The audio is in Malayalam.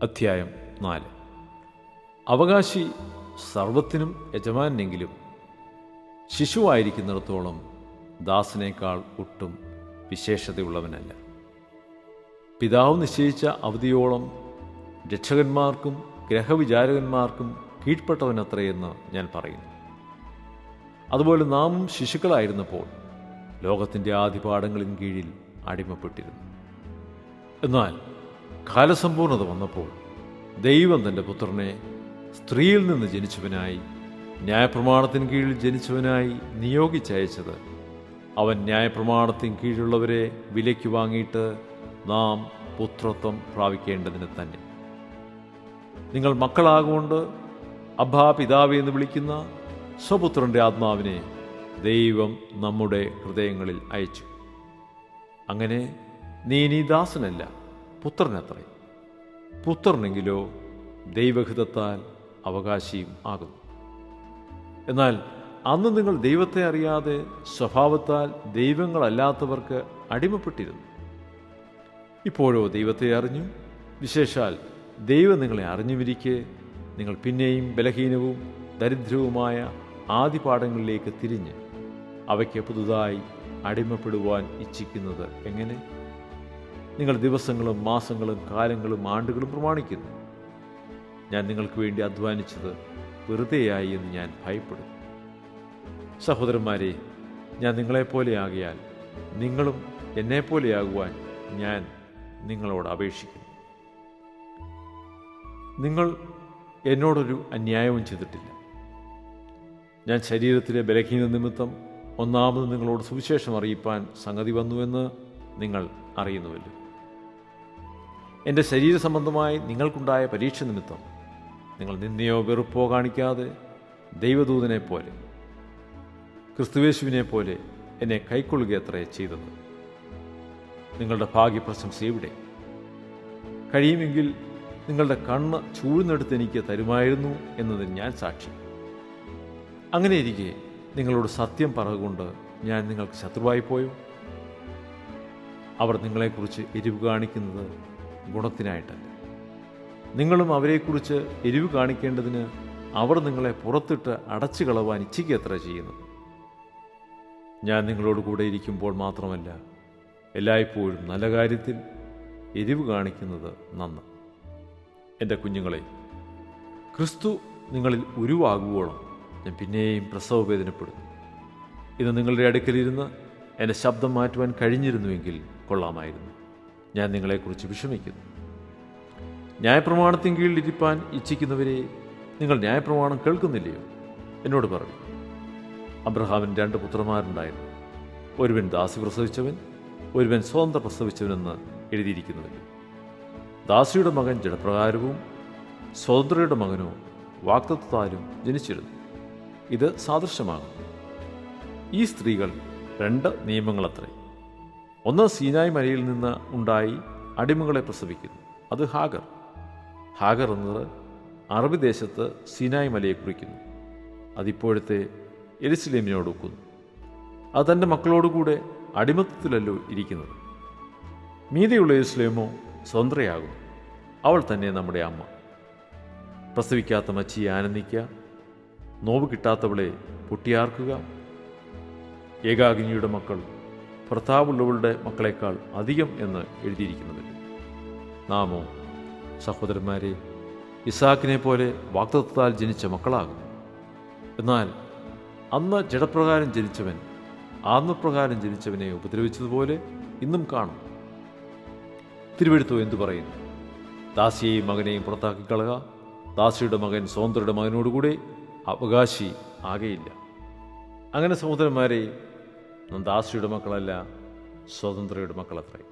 അധ്യായം 4. അവകാശി സർവത്തിനും യജമാനെങ്കിലും ശിശുവായിരിക്കുന്നിടത്തോളം ദാസനേക്കാൾ ഒട്ടും വിശേഷതയുള്ളവനല്ല. പിതാവ് നിശ്ചയിച്ച അവധിയോളം രക്ഷകന്മാർക്കും ഗ്രഹവിചാരകന്മാർക്കും കീഴ്പ്പെട്ടവനത്രയെന്ന് ഞാൻ പറയുന്നു. അതുപോലെ നാം ശിശുക്കളായിരുന്നപ്പോൾ ലോകത്തിൻ്റെ ആദിപാഠങ്ങളിൻ കീഴിൽ അടിമപ്പെട്ടിരുന്നു. എന്നാൽ കാലസമ്പൂർണത വന്നപ്പോൾ ദൈവം തൻ്റെ പുത്രനെ സ്ത്രീയിൽ നിന്ന് ജനിച്ചവനായി ന്യായപ്രമാണത്തിന് കീഴിൽ ജനിച്ചവനായി നിയോഗിച്ചയച്ചത് അവൻ ന്യായപ്രമാണത്തിന് കീഴിലുള്ളവരെ വിലയ്ക്ക് വാങ്ങിയിട്ട് നാം പുത്രത്വം പ്രാപിക്കേണ്ടതിന് തന്നെ. നിങ്ങൾ മക്കളാകൊണ്ട് അബ്ബാ പിതാവേ എന്ന് വിളിക്കുന്ന സ്വപുത്രൻ്റെ ആത്മാവിനെ ദൈവം നമ്മുടെ ഹൃദയങ്ങളിൽ അയച്ചു. അങ്ങനെ നീ ഇനി ദാസനല്ല, പുത്രനത്രേ. പുത്രനെങ്കിലോ ദൈവഹിതത്താൽ അവകാശിയും ആകുന്നു. എന്നാൽ അന്ന് നിങ്ങൾ ദൈവത്തെ അറിയാതെ സ്വഭാവത്താൽ ദൈവങ്ങളല്ലാത്തവർക്ക് അടിമപ്പെട്ടിരുന്നു. ഇപ്പോഴോ ദൈവത്തെ അറിഞ്ഞു, വിശേഷാൽ ദൈവം നിങ്ങളെ അറിഞ്ഞുമിരിക്കെ നിങ്ങൾ പിന്നെയും ബലഹീനവും ദരിദ്രവുമായ ആദിപാഠങ്ങളിലേക്ക് തിരിഞ്ഞ് അവയ്ക്ക് പുതുതായി അടിമപ്പെടുവാൻ ഇച്ഛിക്കുന്നത് എങ്ങനെ? നിങ്ങൾ ദിവസങ്ങളും മാസങ്ങളും കാലങ്ങളും ആണ്ടുകളും പ്രമാണിക്കുന്നു. ഞാൻ നിങ്ങൾക്ക് വേണ്ടി അധ്വാനിച്ചത് വെറുതെയായി എന്ന് ഞാൻ ഭയപ്പെടുന്നു. സഹോദരന്മാരെ, ഞാൻ നിങ്ങളെപ്പോലെയാകിയാൽ നിങ്ങളും എന്നെപ്പോലെയാകുവാൻ ഞാൻ നിങ്ങളോട് അപേക്ഷിക്കുന്നു. നിങ്ങൾ എന്നോടൊരു അന്യായവും ചെയ്തിട്ടില്ല. ഞാൻ ശരീരത്തിലെ ബലഹീന നിമിത്തം ഒന്നാമത് നിങ്ങളോട് സുവിശേഷം അറിയിപ്പാൻ സംഗതി വന്നുവെന്ന് നിങ്ങൾ അറിയുന്നുവല്ലോ. എൻ്റെ ശരീര സംബന്ധമായി നിങ്ങൾക്കുണ്ടായ പരീക്ഷ നിമിത്തം നിങ്ങൾ നിന്നെയോ വെറുപ്പോ കാണിക്കാതെ ദൈവദൂതനെ പോലെ ക്രിസ്തുവേശുവിനെ പോലെ എന്നെ കൈക്കൊള്ളുകയത്രേ ചെയ്തത്. നിങ്ങളുടെ ഭാഗ്യപ്രശംസ എവിടെ? കഴിയുമെങ്കിൽ നിങ്ങളുടെ കണ്ണ് ചൂഴ്ന്നെടുത്ത് എനിക്ക് തരുമായിരുന്നു എന്നതിന് ഞാൻ സാക്ഷി. അങ്ങനെയിരിക്കെ നിങ്ങളോട് സത്യം പറഞ്ഞുകൊണ്ട് ഞാൻ നിങ്ങൾക്ക് ശത്രുവായി പോയോ? അവർ നിങ്ങളെക്കുറിച്ച് എരിവ് കാണിക്കുന്നത് ഗുണത്തിനായിട്ടല്ല. നിങ്ങളും അവരെക്കുറിച്ച് എരിവ് കാണിക്കേണ്ടതിന് അവർ നിങ്ങളെ പുറത്തിട്ട് അടച്ചു കളവാൻ ഇച്ഛിക്കത്ര ചെയ്യുന്നത്. ഞാൻ നിങ്ങളോട് കൂടെ ഇരിക്കുമ്പോൾ മാത്രമല്ല, എല്ലായ്പ്പോഴും നല്ല കാര്യത്തിൽ എരിവ് കാണിക്കുന്നത് നന്ന്. എൻ്റെ കുഞ്ഞുങ്ങളെ, ക്രിസ്തു നിങ്ങളിൽ ഉരുവാകുവോളം ഞാൻ പിന്നെയും പ്രസവവേദനപ്പെടുന്നു. ഇത് നിങ്ങളുടെ അടുക്കലിരുന്ന് എൻ്റെ ശബ്ദം മാറ്റുവാൻ കഴിഞ്ഞിരുന്നുവെങ്കിൽ കൊള്ളാമായിരുന്നു. ഞാൻ നിങ്ങളെക്കുറിച്ച് വിഷമിക്കുന്നു. ന്യായപ്രമാണത്തിൻ കീഴിൽ ഇരിപ്പാൻ ഇച്ഛിക്കുന്നവരെ, നിങ്ങൾ ന്യായപ്രമാണം കേൾക്കുന്നില്ലയോ? എന്നോട് പറയൂ. അബ്രഹാമിന് 2 പുത്രന്മാരുണ്ടായിരുന്നു. ഒരുവൻ ദാസി പ്രസവിച്ചവൻ, ഒരുവൻ സ്വതന്ത്ര പ്രസവിച്ചവനെന്ന് എഴുതിയിരിക്കുന്നുവല്ലോ. ദാസിയുടെ മകൻ ജഡപ്രകാരവും സ്വതന്ത്രയുടെ മകനോ വാഗ്ദത്തത്താലും ജനിച്ചിരുന്നു. ഇത് സാദൃശ്യമാകുന്നു. ഈ സ്ത്രീകൾ 2 നിയമങ്ങളത്രേ. ഒന്ന് സീനായ് മലയിൽ നിന്ന് ഉണ്ടായി അടിമകളെ പ്രസവിക്കുന്നു. അത് ഹാഗർ. ഹാഗർ എന്നത് അറബി ദേശത്ത് സീനായ് മലയെ കുറിക്കുന്നു. അതിപ്പോഴത്തെ യെരുശലേമിനോട് ഒക്കുന്നു. അത് തൻ്റെ മക്കളോടുകൂടെ അടിമത്തത്തിലല്ലോ ഇരിക്കുന്നത്. മീതെയുള്ള യെരുശലേമോ സ്വതന്ത്രയാകും. അവൾ തന്നെ നമ്മുടെ അമ്മ. പ്രസവിക്കാത്ത മച്ചിയെ ആനന്ദിക്കുക, നോവ് കിട്ടാത്തവളെ പൊട്ടിയാർക്കുക. ഏകാഗ്നിയുടെ മക്കൾ ഭർത്താവുള്ളവളുടെ മക്കളെക്കാൾ അധികം എന്ന് എഴുതിയിരിക്കുന്നുവല്ലോ. നാമോ സഹോദരന്മാരെ, ഇസാക്കിനെ പോലെ വാഗ്ദത്തത്താൽ ജനിച്ച മക്കളാകും. എന്നാൽ അന്ന് ജഡപ്രകാരം ജനിച്ചവൻ ആത്മപ്രകാരം ജനിച്ചവനെ ഉപദ്രവിച്ചതുപോലെ ഇന്നും കാണും. തിരുവെഴുത്തോ എന്തു പറയുന്നു? ദാസിയെയും മകനെയും പുറത്താക്കിക്കളക, ദാസിയുടെ മകൻ സ്വതന്ത്രയുടെ മകനോടുകൂടെ അവകാശി ആകെയില്ല. അങ്ങനെ സഹോദരന്മാരെ, നാം ദാസിയുടെ മക്കളല്ല, സ്വതന്ത്രയുടെ മക്കളത്രേ.